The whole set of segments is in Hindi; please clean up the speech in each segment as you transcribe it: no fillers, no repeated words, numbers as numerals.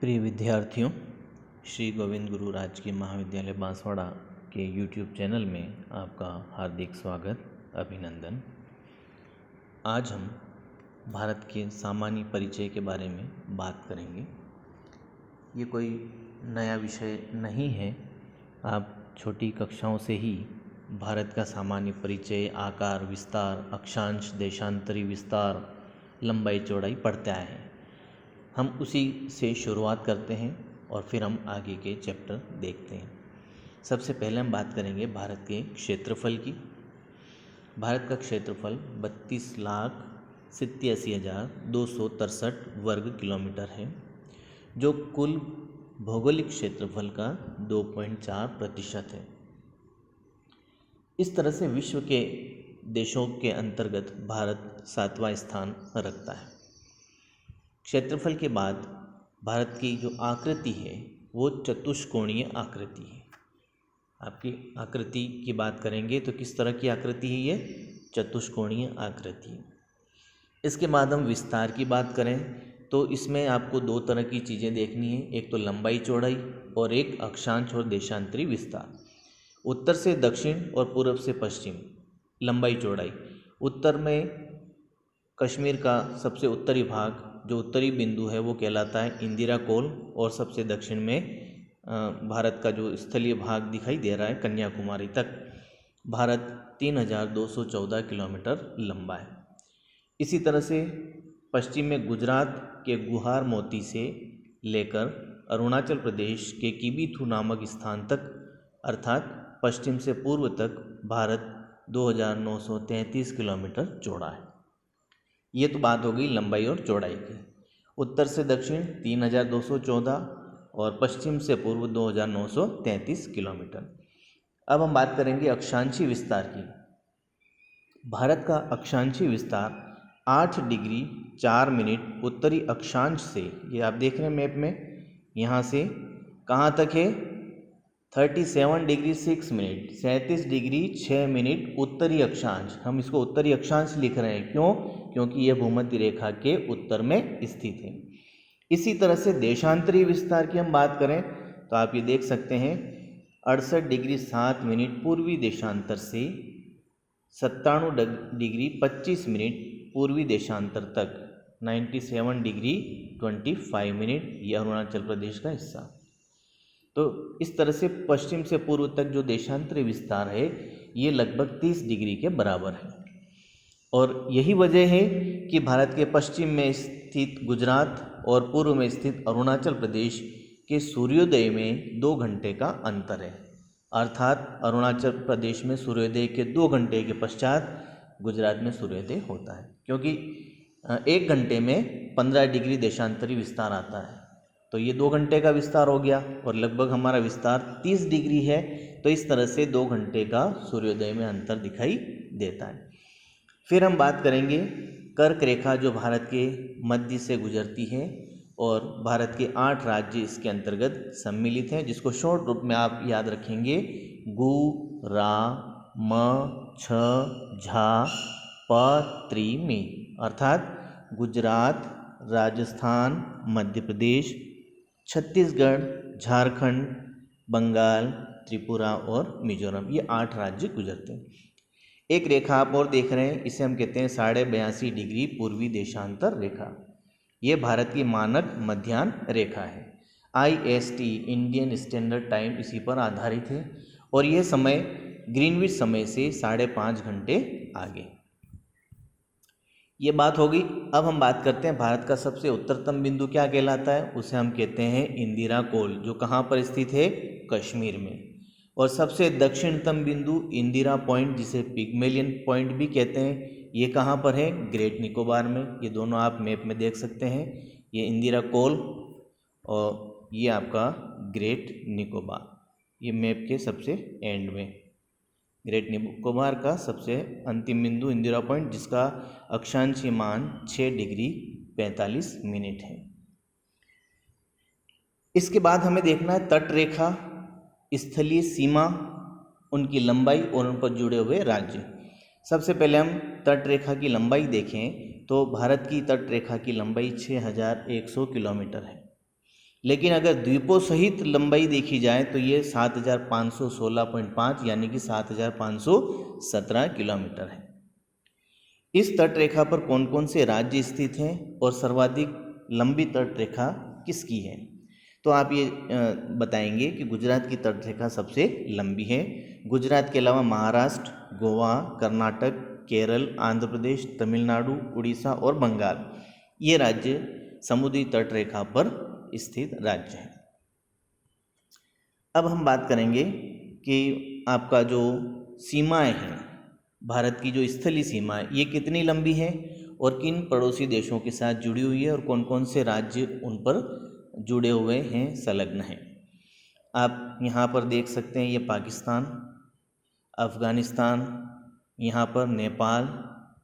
प्रिय विद्यार्थियों, श्री गोविंद गुरु राजकीय महाविद्यालय बांसवाड़ा के YouTube चैनल में आपका हार्दिक स्वागत, अभिनंदन। आज हम भारत के सामान्य परिचय के बारे में बात करेंगे। ये कोई नया विषय नहीं है। आप छोटी कक्षाओं से ही भारत का सामान्य परिचय, आकार, विस्तार, अक्षांश, देशांतरी विस्तार, लंबाई चौड़ाई पढ़ते आए हैं। हम उसी से शुरुआत करते हैं और फिर हम आगे के चैप्टर देखते हैं। सबसे पहले हम बात करेंगे भारत के क्षेत्रफल की। भारत का क्षेत्रफल 32,87,263 वर्ग किलोमीटर है, जो कुल भौगोलिक क्षेत्रफल का 2.4% है। इस तरह से विश्व के देशों के अंतर्गत भारत 7वां स्थान रखता है। क्षेत्रफल के बाद भारत की जो आकृति है वो चतुष्कोणीय आकृति है। आपकी आकृति की बात करेंगे तो किस तरह की आकृति है ये? चतुष्कोणीय आकृति है। इसके बाद हम विस्तार की बात करें तो इसमें आपको दो तरह की चीज़ें देखनी है, एक तो लंबाई चौड़ाई और एक अक्षांश और देशांतरी विस्तार। उत्तर से दक्षिण और पूर्व से पश्चिम लंबाई चौड़ाई। उत्तर में कश्मीर का सबसे उत्तरी भाग, जो उत्तरी बिंदु है वो कहलाता है इंदिरा कोल, और सबसे दक्षिण में भारत का जो स्थलीय भाग दिखाई दे रहा है कन्याकुमारी तक भारत 3,214 किलोमीटर लंबा है। इसी तरह से पश्चिम में गुजरात के गुहार मोती से लेकर अरुणाचल प्रदेश के किबीथू नामक स्थान तक, अर्थात पश्चिम से पूर्व तक भारत 2,933 किलोमीटर चौड़ा है। ये तो बात हो गई लंबाई और चौड़ाई की। उत्तर से दक्षिण 3,214 और पश्चिम से पूर्व 2,933 किलोमीटर। अब हम बात करेंगे अक्षांशीय विस्तार की। भारत का अक्षांशीय विस्तार 8 डिग्री 4 मिनट उत्तरी अक्षांश से, ये आप देख रहे हैं मैप में, यहाँ से कहाँ तक है? 37 डिग्री 6 मिनट, 37 डिग्री 6 मिनट उत्तरी अक्षांश। हम इसको उत्तरी अक्षांश लिख रहे हैं, क्यों? क्योंकि यह भूमध्य रेखा के उत्तर में स्थित है। इसी तरह से देशांतरी विस्तार की हम बात करें तो आप ये देख सकते हैं 68 डिग्री 7 मिनट पूर्वी देशांतर से 97 डिग्री 25 मिनट पूर्वी देशांतर तक 97 डिग्री 25 मिनट, यह अरुणाचल प्रदेश का हिस्सा। तो इस तरह से पश्चिम से पूर्व तक जो देशांतरी विस्तार है ये लगभग 30 डिग्री के बराबर है। और यही वजह है कि भारत के पश्चिम में स्थित गुजरात और पूर्व में स्थित अरुणाचल प्रदेश के सूर्योदय में 2 घंटे का अंतर है। अर्थात अरुणाचल प्रदेश में सूर्योदय के 2 घंटे के पश्चात गुजरात में सूर्योदय होता है, क्योंकि 1 घंटे में 15 डिग्री देशांतरी विस्तार आता है। तो ये 2 घंटे का विस्तार हो गया और लगभग हमारा विस्तार 30 डिग्री है। तो इस तरह से 2 घंटे का सूर्योदय में अंतर दिखाई देता है। फिर हम बात करेंगे कर्क रेखा, जो भारत के मध्य से गुजरती है और भारत के 8 राज्य इसके अंतर्गत सम्मिलित हैं, जिसको शॉर्ट रूप में आप याद रखेंगे गु, रा, म, छ, झा, प, त्रि, मी। अर्थात गुजरात, राजस्थान, मध्य प्रदेश, छत्तीसगढ़, झारखंड, बंगाल, त्रिपुरा और मिजोरम, ये 8 राज्य गुजरते हैं। एक रेखा आप और देख रहे हैं, इसे हम कहते हैं 82.5 डिग्री पूर्वी देशांतर रेखा। ये भारत की मानक मध्याह्न रेखा है। IST इंडियन स्टैंडर्ड टाइम इसी पर आधारित है और यह समय ग्रीनविच समय से 5.5 घंटे आगे। ये बात हो गई। अब हम बात करते हैं भारत का सबसे उत्तरतम बिंदु क्या कहलाता है? उसे हम कहते हैं इंदिरा कोल, जो कहाँ पर स्थित है? कश्मीर में। और सबसे दक्षिणतम बिंदु इंदिरा पॉइंट, जिसे पिग्मेलियन पॉइंट भी कहते हैं, ये कहाँ पर है? ग्रेट निकोबार में। ये दोनों आप मैप में देख सकते हैं, ये इंदिरा कोल और ये आपका ग्रेट निकोबार, ये मैप के सबसे एंड में। ग्रेट निकोबार का सबसे अंतिम बिंदु इंदिरा पॉइंट, जिसका अक्षांशीय मान 6 डिग्री 45 मिनट है। इसके बाद हमें देखना है तट रेखा, स्थलीय सीमा, उनकी लंबाई और उन पर जुड़े हुए राज्य। सबसे पहले हम तट रेखा की लंबाई देखें तो भारत की तट रेखा की लंबाई 6,100 किलोमीटर है। लेकिन अगर द्वीपों सहित लंबाई देखी जाए तो ये 7516.5 यानी कि 7517 किलोमीटर है। इस तट रेखा पर कौन कौन से राज्य स्थित हैं और सर्वाधिक लंबी तट रेखा किसकी है? तो आप ये बताएंगे कि गुजरात की तट रेखा सबसे लंबी है। गुजरात के अलावा महाराष्ट्र, गोवा, कर्नाटक, केरल, आंध्र प्रदेश, तमिलनाडु, उड़ीसा और बंगाल ये राज्य समुद्री तट रेखा पर स्थित राज्य हैं। अब हम बात करेंगे कि आपका जो सीमाएं हैं, भारत की जो स्थलीय सीमा है ये कितनी लंबी है और किन पड़ोसी देशों के साथ जुड़ी हुई है और कौन कौन से राज्य उन पर जुड़े हुए हैं, संलग्न हैं। आप यहाँ पर देख सकते हैं, ये पाकिस्तान, अफ़गानिस्तान, यहाँ पर नेपाल,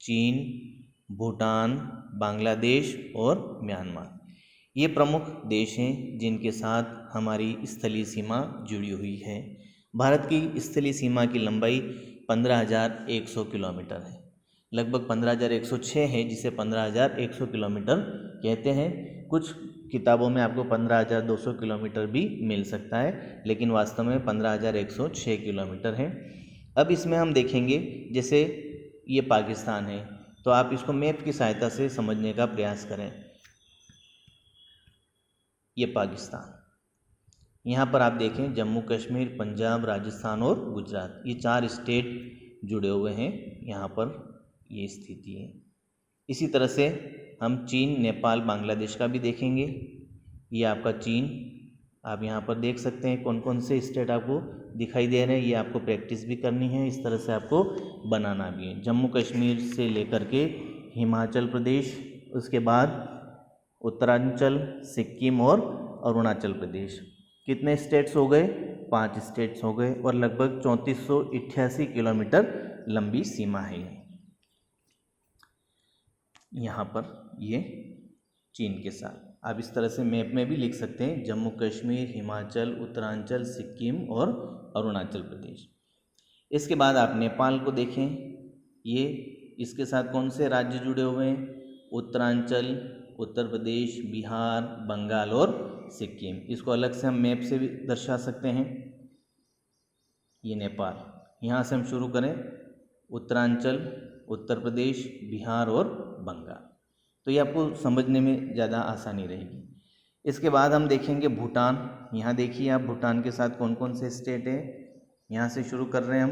चीन, भूटान, बांग्लादेश और म्यांमार ये प्रमुख देश हैं जिनके साथ हमारी स्थलीय सीमा जुड़ी हुई है। भारत की स्थलीय सीमा की लंबाई 15,100 किलोमीटर है, लगभग 15,106 है, जिसे 15,100 किलोमीटर कहते हैं। कुछ किताबों में आपको 15,200 किलोमीटर भी मिल सकता है, लेकिन वास्तव में 15,106 किलोमीटर है। अब इसमें हम देखेंगे, जैसे ये पाकिस्तान है तो आप इसको मैप की सहायता से समझने का प्रयास करें। ये पाकिस्तान, यहाँ पर आप देखें जम्मू कश्मीर, पंजाब, राजस्थान और गुजरात ये 4 स्टेट जुड़े हुए हैं, यहाँ पर ये स्थिति है। इसी तरह से हम चीन, नेपाल, बांग्लादेश का भी देखेंगे। ये आपका चीन, आप यहाँ पर देख सकते हैं कौन कौन से स्टेट आपको दिखाई दे रहे हैं। ये आपको प्रैक्टिस भी करनी है, इस तरह से आपको बनाना भी है। जम्मू कश्मीर से लेकर के हिमाचल प्रदेश, उसके बाद उत्तरांचल, सिक्किम और अरुणाचल प्रदेश, कितने स्टेट्स हो गए? 5 स्टेट्स हो गए और लगभग 3488 किलोमीटर लंबी सीमा है यहाँ पर ये चीन के साथ। आप इस तरह से मैप में भी लिख सकते हैं, जम्मू कश्मीर, हिमाचल, उत्तरांचल, सिक्किम और अरुणाचल प्रदेश। इसके बाद आप नेपाल को देखें, ये इसके साथ कौन से राज्य जुड़े हुए हैं? उत्तरांचल, उत्तर प्रदेश, बिहार, बंगाल और सिक्किम। इसको अलग से हम मैप से भी दर्शा सकते हैं। ये नेपाल, यहाँ से हम शुरू करें, उत्तरांचल, उत्तर प्रदेश, बिहार और बंगाल, तो ये आपको समझने में ज़्यादा आसानी रहेगी। इसके बाद हम देखेंगे भूटान। यहाँ देखिए आप, भूटान के साथ कौन कौन से स्टेट है। यहाँ से शुरू कर रहे हैं हम,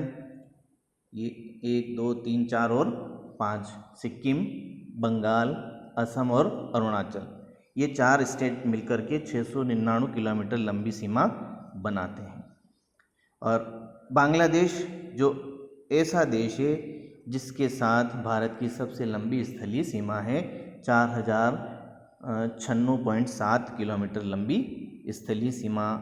ये 1, 2, 3, 4 और 5, सिक्किम, बंगाल, असम और अरुणाचल, ये 4 स्टेट मिलकर के 699 किलोमीटर लंबी सीमा बनाते हैं। और बांग्लादेश जो ऐसा देश है जिसके साथ भारत की सबसे लंबी स्थलीय सीमा है, 4096.7 किलोमीटर लंबी स्थलीय सीमा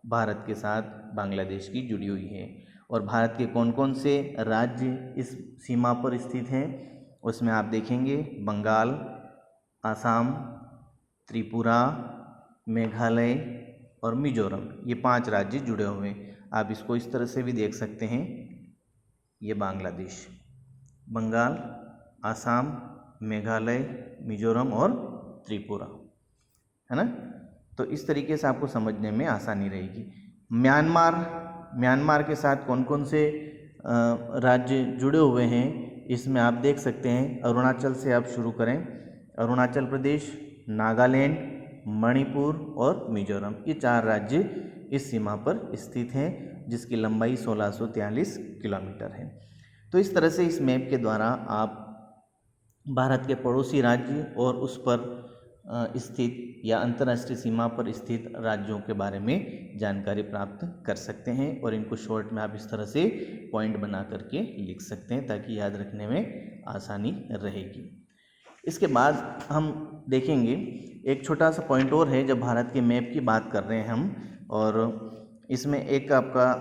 भारत के साथ बांग्लादेश की जुड़ी हुई है। और भारत के कौन कौन से राज्य इस सीमा पर स्थित हैं, उसमें आप देखेंगे बंगाल, आसाम, त्रिपुरा, मेघालय और मिजोरम, ये 5 राज्य जुड़े हुए हैं। आप इसको इस तरह से भी देख सकते हैं, ये बांग्लादेश, बंगाल, आसाम, मेघालय, मिजोरम और त्रिपुरा, है ना। तो इस तरीके से आपको समझने में आसानी रहेगी। म्यांमार के साथ कौन कौन से राज्य जुड़े हुए हैं, इसमें आप देख सकते हैं। अरुणाचल से आप शुरू करें, अरुणाचल प्रदेश, नागालैंड, मणिपुर और मिजोरम, ये 4 राज्य इस सीमा पर स्थित हैं, जिसकी लंबाई 1643 किलोमीटर है। तो इस तरह से इस मैप के द्वारा आप भारत के पड़ोसी राज्य और उस पर स्थित या अंतर्राष्ट्रीय सीमा पर स्थित राज्यों के बारे में जानकारी प्राप्त कर सकते हैं। और इनको शॉर्ट में आप इस तरह से पॉइंट बना करके लिख सकते हैं, ताकि याद रखने में आसानी रहेगी। इसके बाद हम देखेंगे एक छोटा सा पॉइंट और है, जब भारत के मैप की बात कर रहे हैं हम, और इसमें एक आपका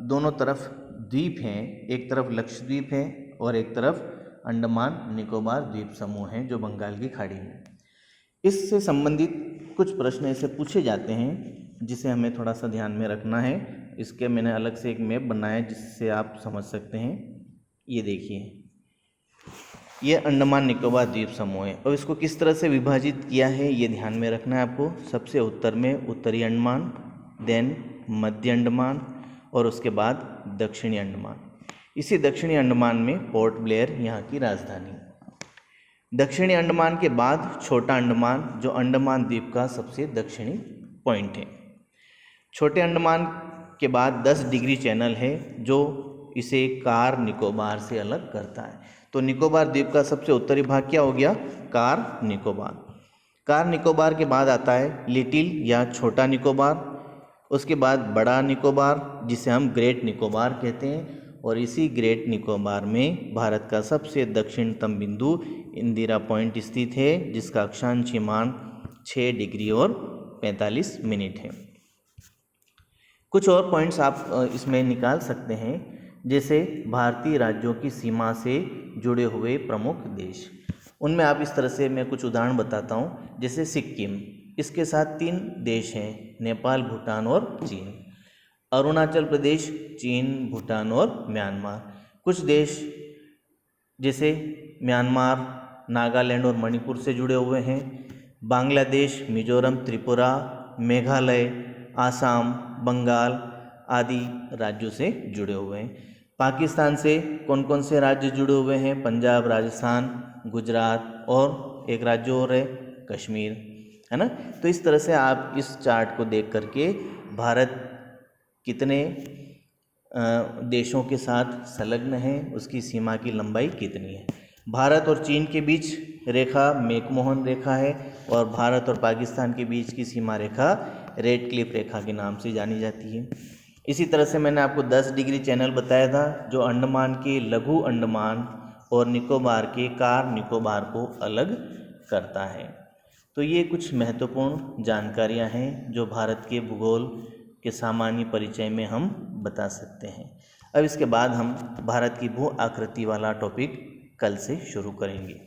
दोनों तरफ द्वीप हैं, एक तरफ लक्षद्वीप है और एक तरफ अंडमान निकोबार द्वीप समूह है जो बंगाल की खाड़ी में। इससे संबंधित कुछ प्रश्न ऐसे पूछे जाते हैं जिसे हमें थोड़ा सा ध्यान में रखना है। इसके मैंने अलग से एक मैप बनाया है जिससे आप समझ सकते हैं। ये देखिए, ये अंडमान निकोबार द्वीप समूह है। और इसको किस तरह से विभाजित किया है ये ध्यान में रखना है आपको। सबसे उत्तर में उत्तरी अंडमान, देन मध्य अंडमान और उसके बाद दक्षिणी अंडमान। इसी दक्षिणी अंडमान में पोर्ट ब्लेयर यहाँ की राजधानी। दक्षिणी अंडमान के बाद छोटा अंडमान, जो अंडमान द्वीप का सबसे दक्षिणी पॉइंट है। छोटे अंडमान के बाद 10 डिग्री चैनल है जो इसे कार निकोबार से अलग करता है। तो निकोबार द्वीप का सबसे उत्तरी भाग क्या हो गया? कार निकोबार। कार निकोबार के बाद आता है लिटिल या छोटा निकोबार, उसके बाद बड़ा निकोबार जिसे हम ग्रेट निकोबार कहते हैं। और इसी ग्रेट निकोबार में भारत का सबसे दक्षिणतम बिंदु इंदिरा पॉइंट स्थित है, जिसका अक्षांशीय मान 6 डिग्री और 45 मिनट है। कुछ और पॉइंट्स आप इसमें निकाल सकते हैं, जैसे भारतीय राज्यों की सीमा से जुड़े हुए प्रमुख देश। उनमें आप इस तरह से मैं कुछ उदाहरण बताता हूँ। जैसे सिक्किम, इसके साथ 3 देश हैं, नेपाल, भूटान और चीन। अरुणाचल प्रदेश चीन, भूटान और म्यांमार। कुछ देश जैसे म्यांमार, नागालैंड और मणिपुर से जुड़े हुए हैं। बांग्लादेश, मिजोरम, त्रिपुरा, मेघालय, आसाम, बंगाल आदि राज्यों से जुड़े हुए हैं। पाकिस्तान से कौन कौन से राज्य जुड़े हुए हैं? पंजाब, राजस्थान, गुजरात और एक राज्य और है कश्मीर, है ना। तो इस तरह से आप इस चार्ट को देख करके भारत कितने देशों के साथ संलग्न है, उसकी सीमा की लंबाई कितनी है। भारत और चीन के बीच रेखा मैकमोहन रेखा है और भारत और पाकिस्तान के बीच की सीमा रेखा रेड क्लिफ रेखा के नाम से जानी जाती है। इसी तरह से मैंने आपको 10 डिग्री चैनल बताया था, जो अंडमान के लघु अंडमान और निकोबार के कार निकोबार को अलग करता है। तो ये कुछ महत्वपूर्ण जानकारियां हैं जो भारत के भूगोल के सामान्य परिचय में हम बता सकते हैं। अब इसके बाद हम भारत की भू आकृति वाला टॉपिक कल से शुरू करेंगे।